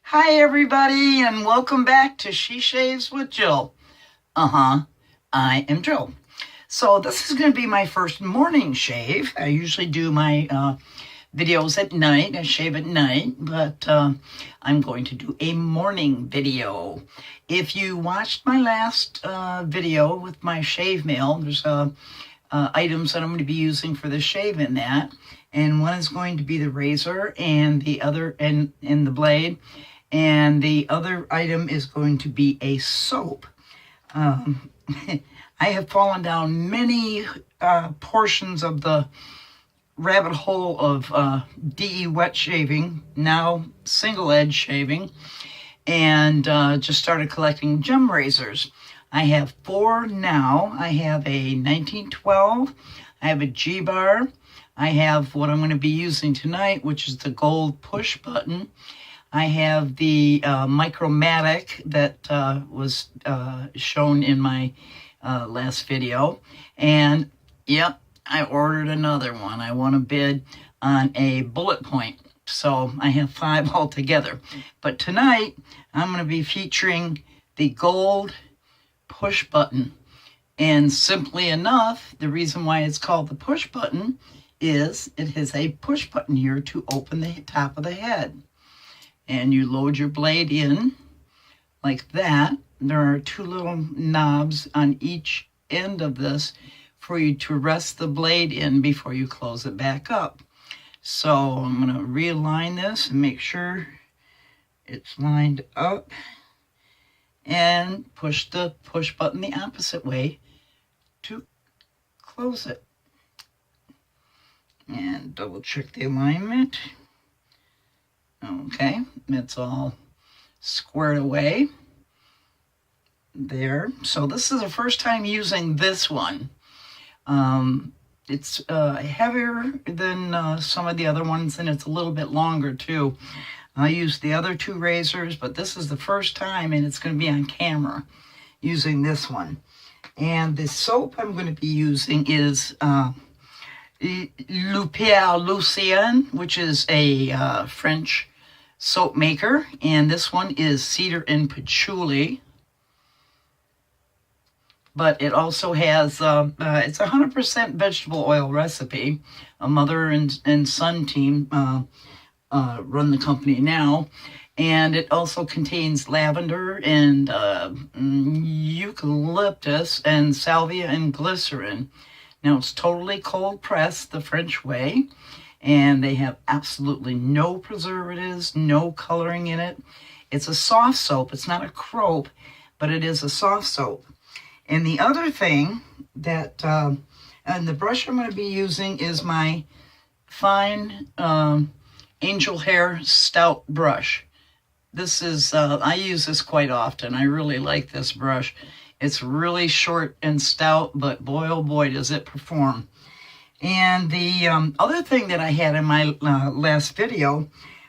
Hi everybody, and welcome back to She Shaves with Jill. I am Jill. So this is going to be my first morning shave. I usually do my videos at night. I shave at night, but I'm going to do a morning video. If you watched my last video with my shave mail, there's items that I'm going to be using for the shave in that. And one is going to be the razor and the other and the blade. And the other item is going to be a soap. I have fallen down many portions of the rabbit hole of DE wet shaving, now single edge shaving, and just started collecting gem razors. I have 4 now. I have a 1912, I have a G-bar, I have what I'm going to be using tonight, which is the gold push button. I have the Micromatic that was shown in my last video. And, yep, I ordered another one. I won a bid on a bullet point. So I have 5 altogether. But tonight, I'm going to be featuring the gold push button. And simply enough, the reason why it's called the push button is it has a push button here to open the top of the head. And you load your blade in like that. There are 2 little knobs on each end of this for you to rest the blade in before you close it back up. So I'm going to realign this and make sure it's lined up and push the push button the opposite way to close it. And double check the alignment. Okay, it's all squared away there. So this is the first time using this one. It's heavier than some of the other ones, and it's a little bit longer too. I used the other 2 razors, but this is the first time, and it's going to be on camera using this one. And the soap I'm going to be using is Pere Lucien, which is a French soap maker, and this one is Cedar-Patchoulis. But it also has it's a 100% vegetable oil recipe. A mother and son team run the company now, and it also contains lavender and eucalyptus and salvia and glycerin. Now it's totally cold pressed the French way. And they have absolutely no preservatives, no coloring in it. It's a soft soap. It's not a croap, but it is a soft soap. And the other thing that, and the brush I'm going to be using is my fine angel hair stout brush. This is, I use this quite often. I really like this brush. It's really short and stout, but boy, oh boy, does it perform. And the other thing that I had in my last video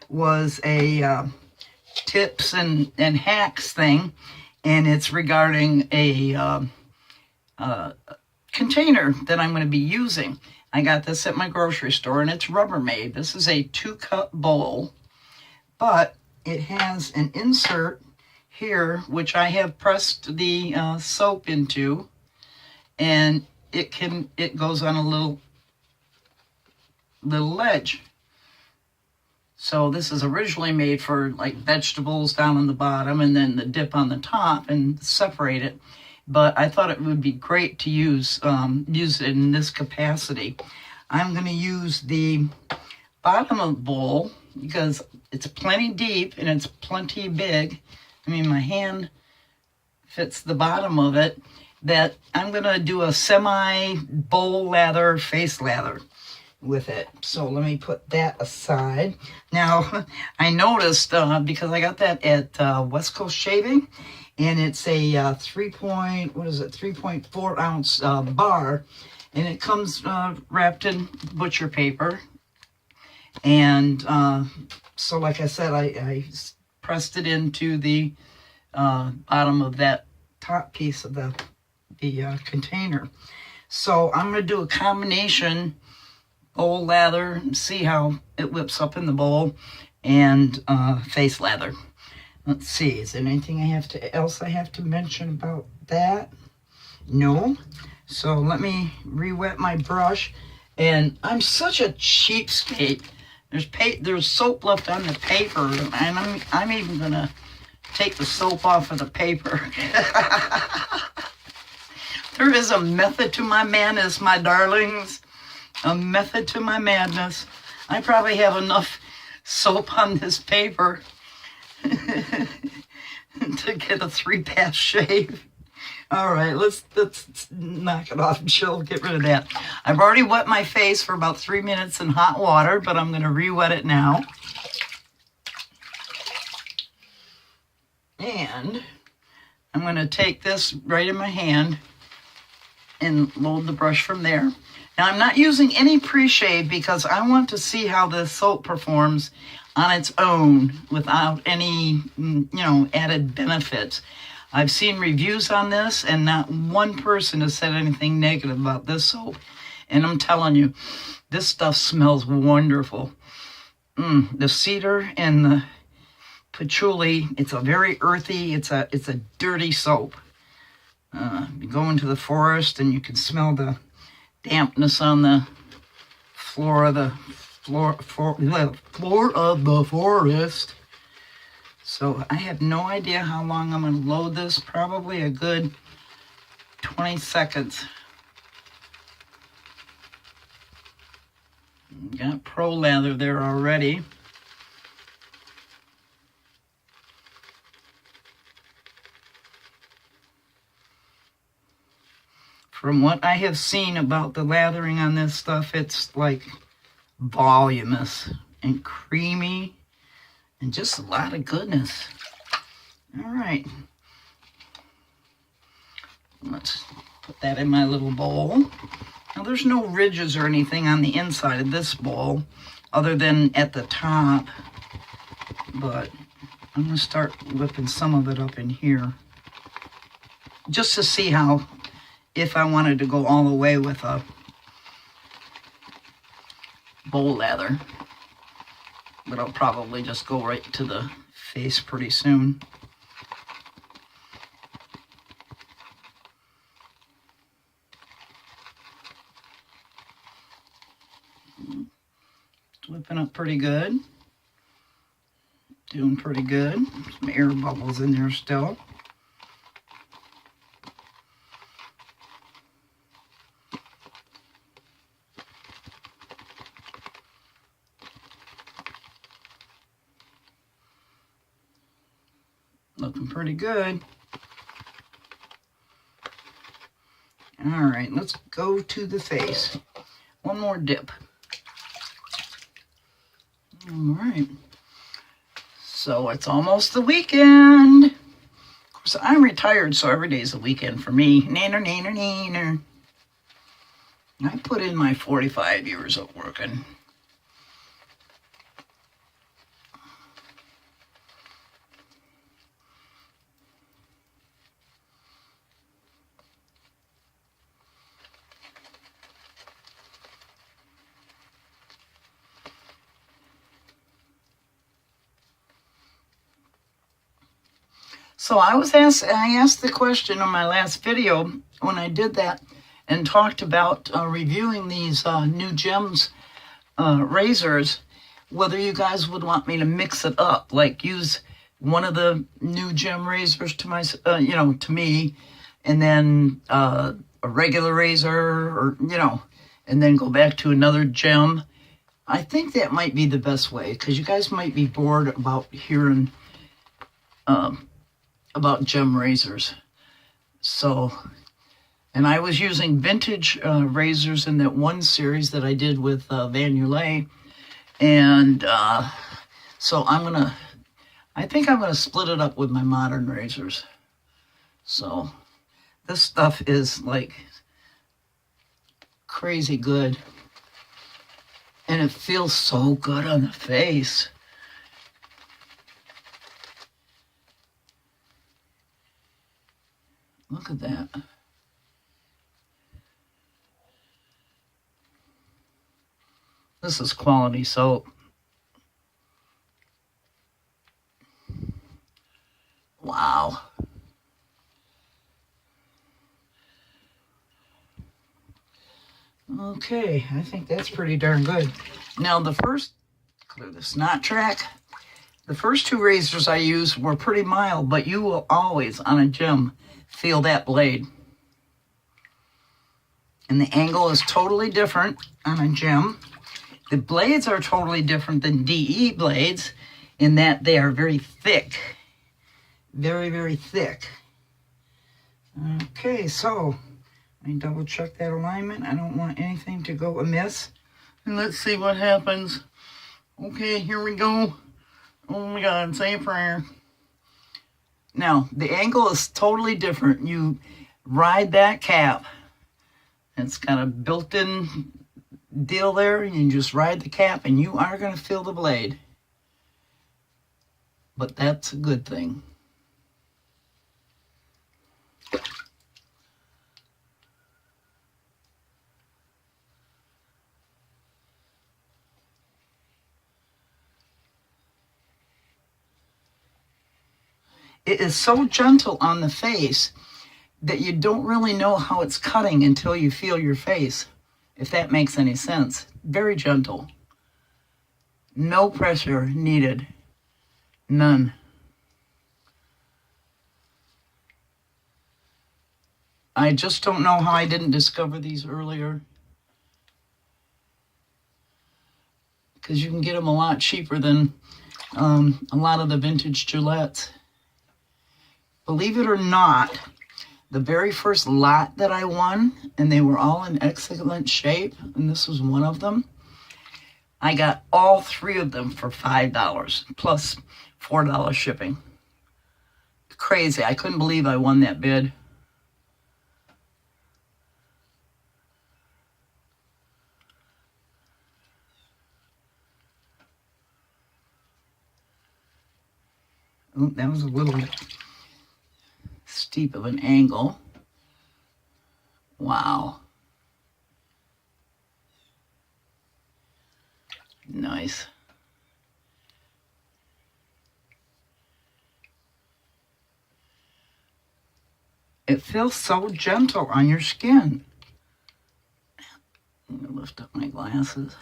was a tips and hacks thing, and it's regarding a container that I'm going to be using. I got this at my grocery store, and it's Rubbermaid. This is a 2-cup bowl, but it has an insert here, which I have pressed the soap into, and it goes on a little ledge. So this is originally made for like vegetables down on the bottom and then the dip on the top and separate it. But I thought it would be great to use it in this capacity. I'm going to use the bottom of the bowl because it's plenty deep and it's plenty big. I mean, my hand fits the bottom of it. That I'm going to do a semi bowl lather, face lather with it. So let me put that aside. Now, I noticed, because I got that at West Coast Shaving, and it's a 3.4 ounce bar, and it comes wrapped in butcher paper. And so like I said, I pressed it into the bottom of that top piece of the container. So I'm going to do a combination bowl lather and see how it whips up in the bowl, and face lather. Let's see, is there anything else I have to mention about that? No. So let me re-wet my brush. And I'm such a cheapskate. There's soap left on the paper, and I'm even gonna take the soap off of the paper. There is a method to my madness, my darlings. A method to my madness. I probably have enough soap on this paper to get a 3-pass shave. All right, let's knock it off, Jill. Get rid of that. I've already wet my face for about 3 minutes in hot water, but I'm going to re-wet it now. And I'm going to take this right in my hand and load the brush from there. Now, I'm not using any pre-shave because I want to see how the soap performs on its own without any, added benefits. I've seen reviews on this, and not one person has said anything negative about this soap. And I'm telling you, this stuff smells wonderful. The cedar and the patchouli, it's a very earthy, it's a dirty soap. You go into the forest and you can smell the dampness on the floor of the forest. So I have no idea how long I'm going to load this. Probably a good 20 seconds. Got pro lather there already. From what I have seen about the lathering on this stuff, it's like voluminous and creamy and just a lot of goodness. All right. Let's put that in my little bowl. Now there's no ridges or anything on the inside of this bowl other than at the top, but I'm going to start whipping some of it up in here just to see how, if I wanted to go all the way with a bowl lather. But I'll probably just go right to the face pretty soon. It's whipping up pretty good. Doing pretty good. Some air bubbles in there still. Looking pretty good. All right, let's go to the face. One more dip. All right. So it's almost the weekend. Of course, I'm retired, so every day's a weekend for me. Nanner, nanner, nanner. I put in my 45 years of working. So I asked the question on my last video when I did that and talked about reviewing these new Gems razors, whether you guys would want me to mix it up, like use one of the new Gem razors to my, to me, and then a regular razor, or and then go back to another Gem. I think that might be the best way, because you guys might be bored about hearing about Gem razors. So, and I was using vintage razors in that one series that I did with Van Ulay, and so I think I'm gonna split it up with my modern razors. So this stuff is like crazy good. And it feels so good on the face. Look at that. This is quality soap. Wow. Okay, I think that's pretty darn good. Now the first, clear the snot track. The first two razors I used were pretty mild, but you will always, on a gem, feel that blade. And the angle is totally different on a gem. The blades are totally different than DE blades in that they are very thick. Very, very thick. Okay, so let me double check that alignment. I don't want anything to go amiss. And let's see what happens. Okay, here we go. Oh my God, say a prayer. Now, the angle is totally different. You ride that cap. It's got a built-in deal there. You just ride the cap and you are going to feel the blade. But that's a good thing. It is so gentle on the face that you don't really know how it's cutting until you feel your face, if that makes any sense. Very gentle. No pressure needed. None. I just don't know how I didn't discover these earlier. Because you can get them a lot cheaper than a lot of the vintage Gillettes. Believe it or not, the very first lot that I won, and they were all in excellent shape, and this was one of them, I got all three of them for $5 plus $4 shipping. Crazy. I couldn't believe I won that bid. Oh, that was a little steep of an angle. Wow. Nice. It feels so gentle on your skin. I'm gonna lift up my glasses.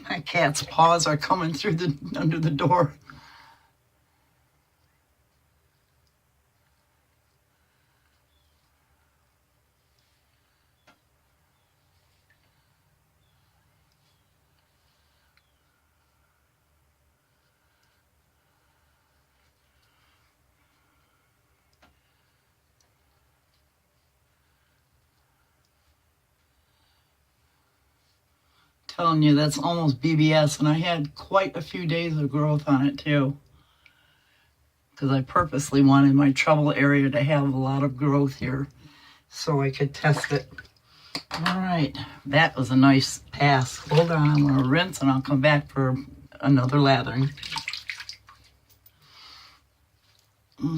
My cat's paws are coming through under the door. Telling you, that's almost BBS, and I had quite a few days of growth on it too, because I purposely wanted my trouble area to have a lot of growth here so I could test it. All right, that was a nice pass. Hold on, I'm going to rinse and I'll come back for another lathering.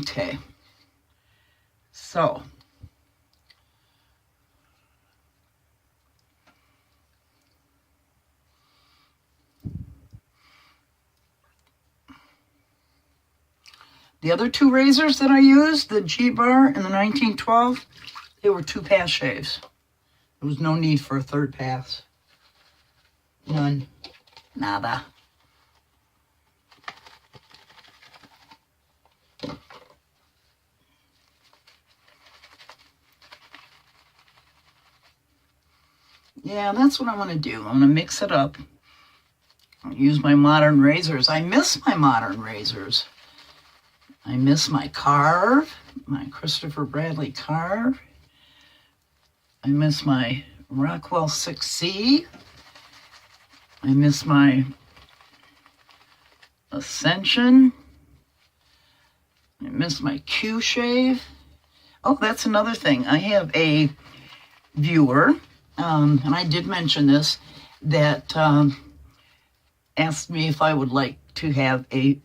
Okay, so the other two razors that I used, the G-Bar and the 1912, they were 2-pass shaves. There was no need for a third pass. None. Nada. Yeah, that's what I'm going to do. I'm going to mix it up. I'll use my modern razors. I miss my modern razors. I miss my carve, my Christopher Bradley carve. I miss my Rockwell 6C. I miss my Ascension. I miss my Q shave. Oh, that's another thing. I have a viewer, and I did mention this, that asked me if I would like to have a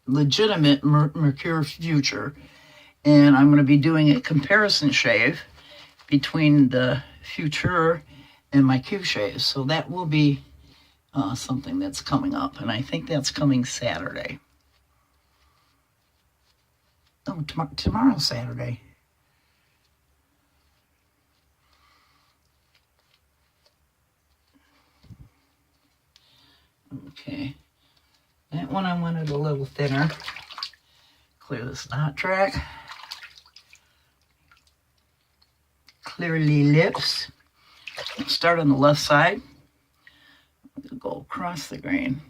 legitimate Mercure Future. And I'm going to be doing a comparison shave between the Future and my Q shave. So that will be something that's coming up. And I think that's coming Saturday. Oh, tomorrow's Saturday. Okay. That one I wanted a little thinner. Clear the snot track. Clearly lips. Start on the left side. Go across the grain.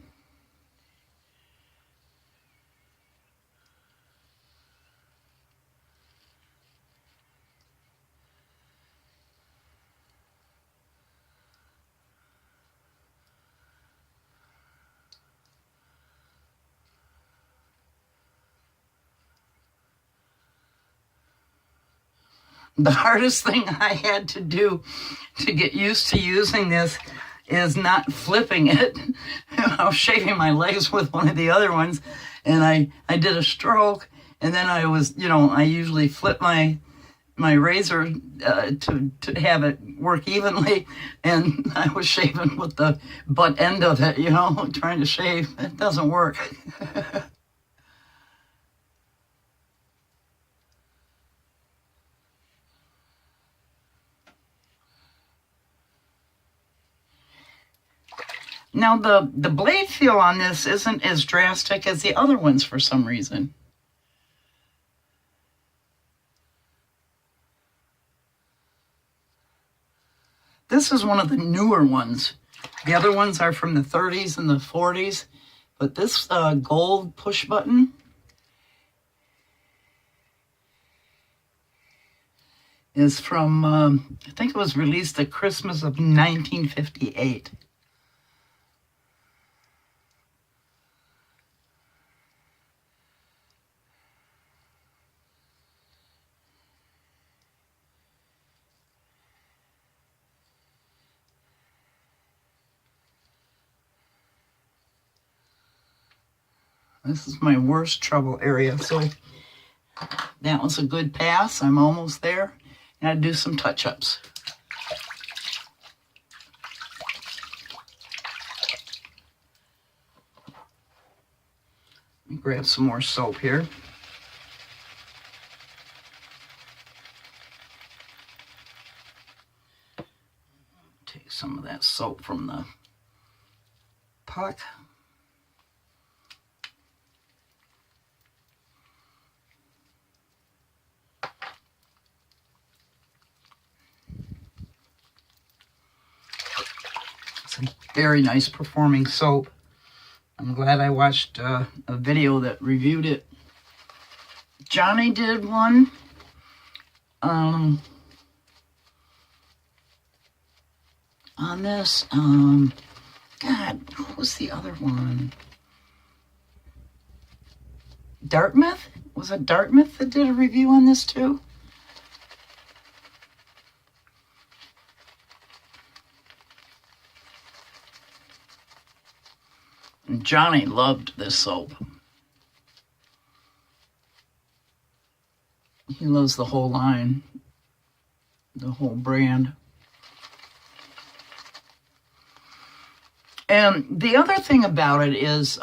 The hardest thing I had to do to get used to using this is not flipping it. I was shaving my legs with one of the other ones, and I did a stroke, and then I was, I usually flip my razor to have it work evenly, and I was shaving with the butt end of it, trying to shave. It doesn't work. Now, the blade feel on this isn't as drastic as the other ones for some reason. This is one of the newer ones. The other ones are from the 30s and the 40s, but this gold push button is from, I think it was released at Christmas of 1958. This is my worst trouble area, so that was a good pass. I'm almost there. And I'll do some touch-ups. Let me grab some more soap here. Take some of that soap from the pot. Very nice performing soap. I'm glad I watched a video that reviewed it. Johnny did one. On this. God, what was the other one? Dartmouth? Was it Dartmouth that did a review on this too? Johnny loved this soap. He loves the whole line, the whole brand. And the other thing about it is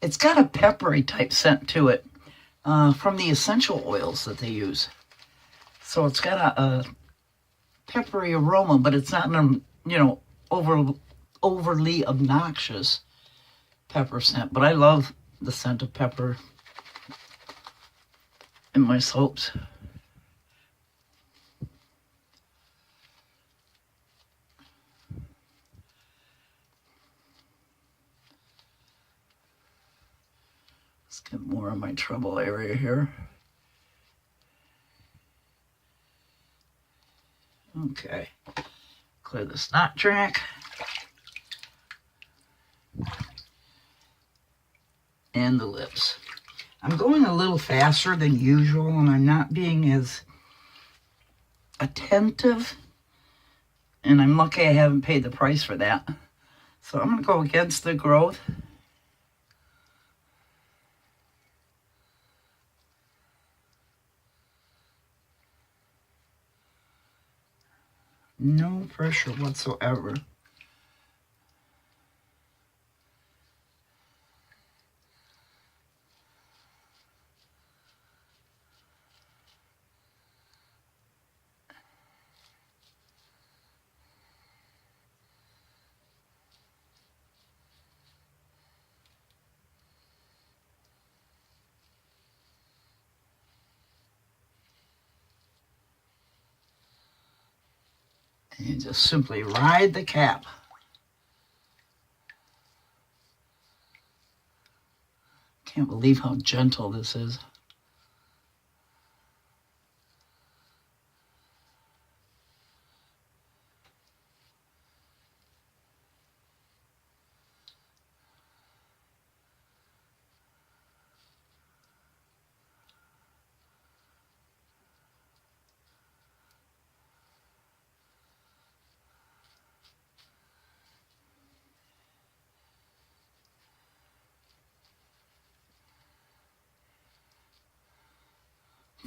it's got a peppery type scent to it from the essential oils that they use. So it's got a peppery aroma, but it's not an, overly obnoxious pepper scent. But I love the scent of pepper in my soaps. Let's get more of my trouble area here. Okay. Clear the snot track. And the lips. I'm going a little faster than usual, and I'm not being as attentive. And I'm lucky I haven't paid the price for that. So I'm going to go against the growth. No pressure whatsoever. And you just simply ride the cap. Can't believe how gentle this is.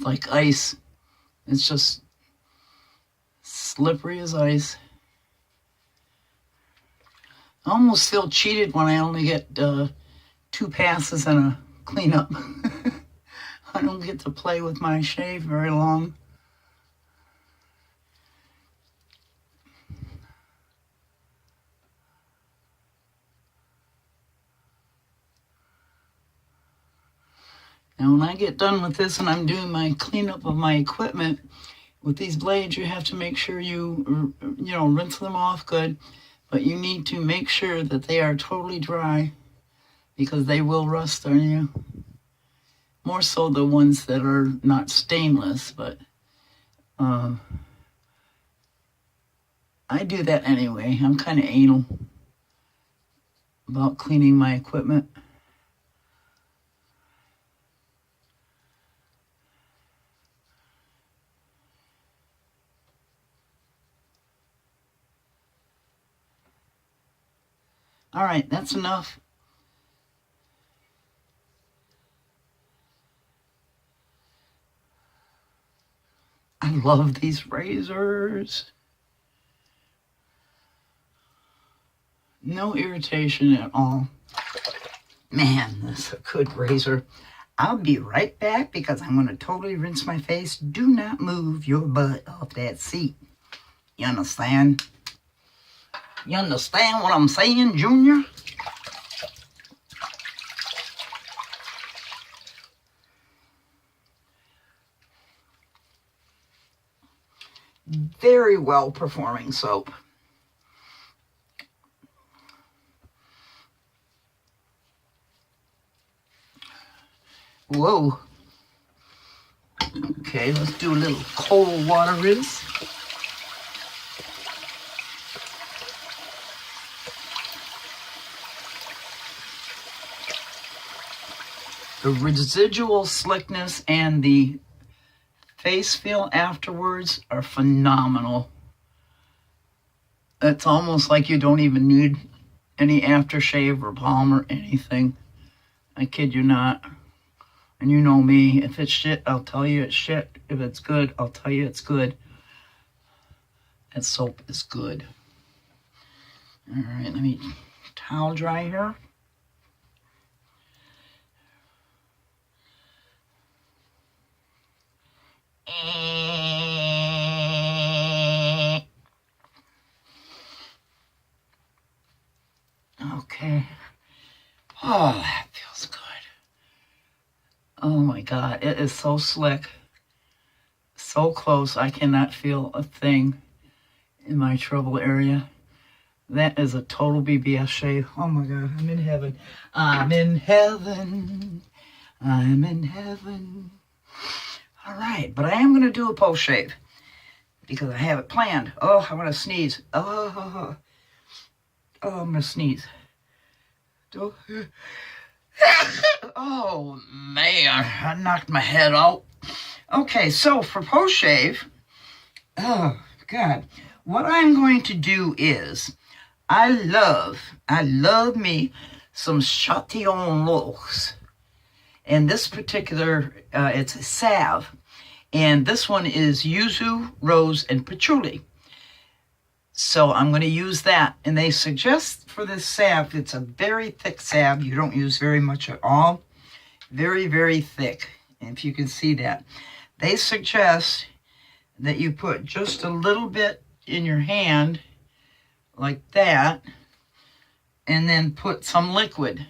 Like ice. It's just slippery as ice. I almost feel cheated when I only get 2 passes and a cleanup. I don't get to play with my shave very long. Now when I get done with this and I'm doing my cleanup of my equipment, with these blades you have to make sure you rinse them off good, but you need to make sure that they are totally dry because they will rust on you. More so the ones that are not stainless, but I do that anyway. I'm kind of anal about cleaning my equipment. All right, that's enough. I love these razors. No irritation at all. Man, this is a good razor. I'll be right back because I'm going to totally rinse my face. Do not move your butt off that seat. You understand? You understand what I'm saying, Junior? Very well performing soap. Whoa. Okay, let's do a little cold water rinse. The residual slickness and the face feel afterwards are phenomenal. It's almost like you don't even need any aftershave or balm or anything. I kid you not. And you know me, if it's shit, I'll tell you it's shit. If it's good, I'll tell you it's good. That soap is good. All right, let me towel dry here. Okay. Oh, that feels good. Oh my God, it is so slick. So close, I cannot feel a thing in my trouble area. That is a total BBS shave. Oh my God, I'm in heaven. I'm in heaven. I'm in heaven. All right, but I am going to do a post shave because I have it planned. Oh, I want to sneeze. Oh, I'm going to sneeze. Oh, man, I knocked my head out. Okay, so for post-shave, oh, God, what I'm going to do is, I love me some Chatillon looks. And this particular, it's a salve. And this one is Yuzu, Rose, and Patchouli. So I'm going to use that. And they suggest for this salve, it's a very thick salve. You don't use very much at all. Very, very thick. And if you can see that. They suggest that you put just a little bit in your hand, like that, and then put some liquid.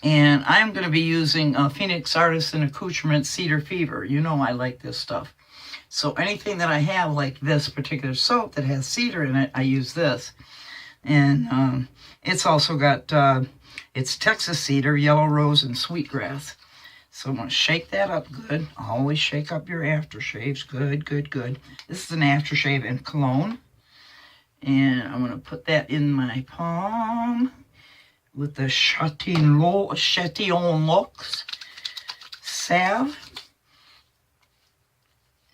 And I'm going to be using Phoenix Artisan Accoutrements Cedar Fever. You know I like this stuff. So anything that I have, like this particular soap that has cedar in it, I use this. And it's also got, it's Texas cedar, yellow rose, and sweetgrass. So I'm going to shake that up good. Always shake up your aftershaves. Good, good, good. This is an aftershave in Cologne. And I'm going to put that in my palm with the Chatillon Lux salve.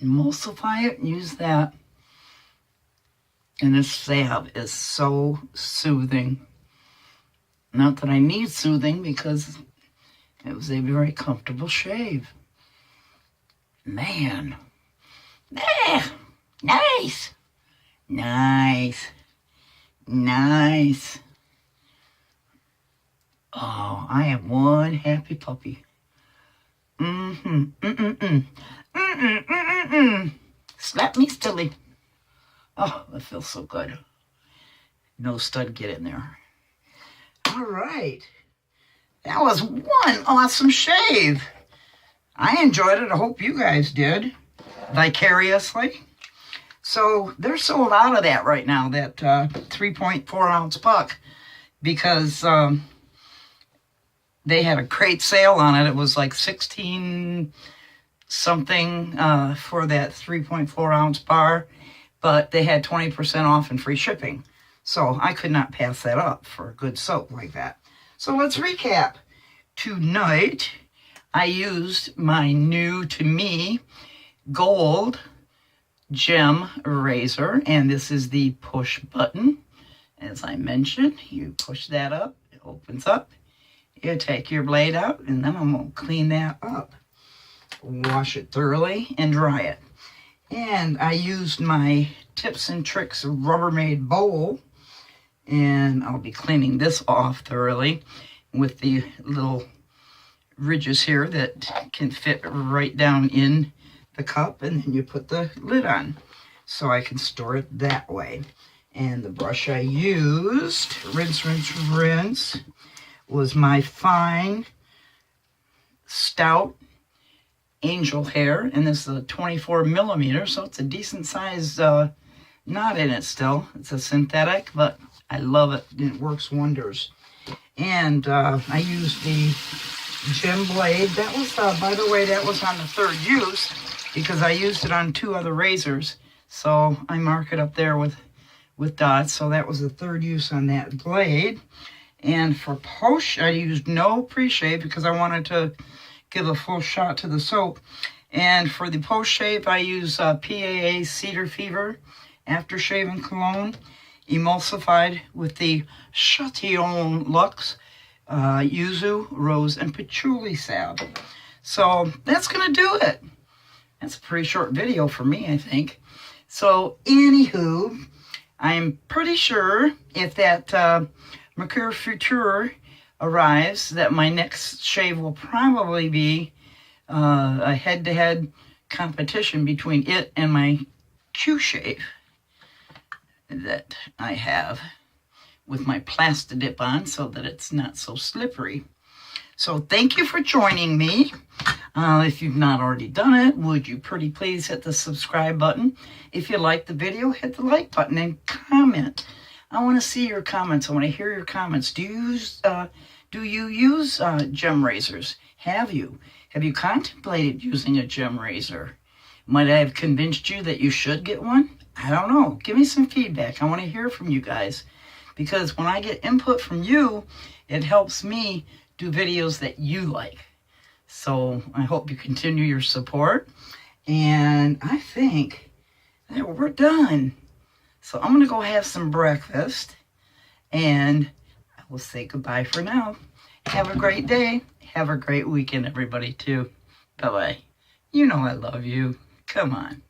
Emulsify it and use that. And this salve is so soothing. Not that I need soothing, because it was a very comfortable shave. Man. Ah, nice. Nice. Nice. Oh, I am one happy puppy. Slap me stilly. Oh, that feels so good. No stud, get in there. All right. That was one awesome shave. I enjoyed it. I hope you guys did. Vicariously. So they're sold out of that right now, that 3.4 ounce puck, because they had a crate sale on it. It was like 16 something for that 3.4 ounce bar, but they had 20% off and free shipping. So I could not pass that up for a good soap like that. So let's recap. Tonight, I used my new, to me, gold gem razor, and this is the Pushbutton. As I mentioned, you push that up, it opens up. You take your blade out, and then I'm going to clean that up. Wash it thoroughly and dry it. And I used my Tips and Tricks Rubbermaid bowl, and I'll be cleaning this off thoroughly with the little ridges here that can fit right down in the cup, and then you put the lid on so I can store it that way. And the brush I used, rinse, rinse, rinse, was my fine Stout angel hair, and this is a 24 millimeter, so it's a decent size knot in it still. It's a synthetic, but I love it, and it works wonders. And I used the gem blade. That was, by the way, that was on the third use, because I used it on 2 other razors, so I mark it up there with dots. So that was the third use on that blade. And for post, I used no pre-shave because I wanted to give a full shot to the soap. And for the post-shave, I use PAA Cedar Fever Aftershave in Cologne, emulsified with the Chatillon Lux Yuzu, Rose, and Patchouli salve. So that's going to do it. That's a pretty short video for me, I think. So anywho, I'm pretty sure if that Mercure Future arrives, that my next shave will probably be a head-to-head competition between it and my Q shave that I have with my Plastidip on, so that it's not so slippery. So thank you for joining me. If you've not already done it, would you pretty please hit the subscribe button? If you like the video, hit the like button and comment. I want to see your comments. I want to hear your comments. Do you use gem razors? Have you? Have you contemplated using a gem razor? Might I have convinced you that you should get one? I don't know. Give me some feedback. I want to hear from you guys. Because when I get input from you, it helps me do videos that you like. So I hope you continue your support. And I think that we're done. So I'm going to go have some breakfast. And I will say goodbye for now. Have a great day. Have a great weekend, everybody, too. Bye-bye. You know I love you. Come on.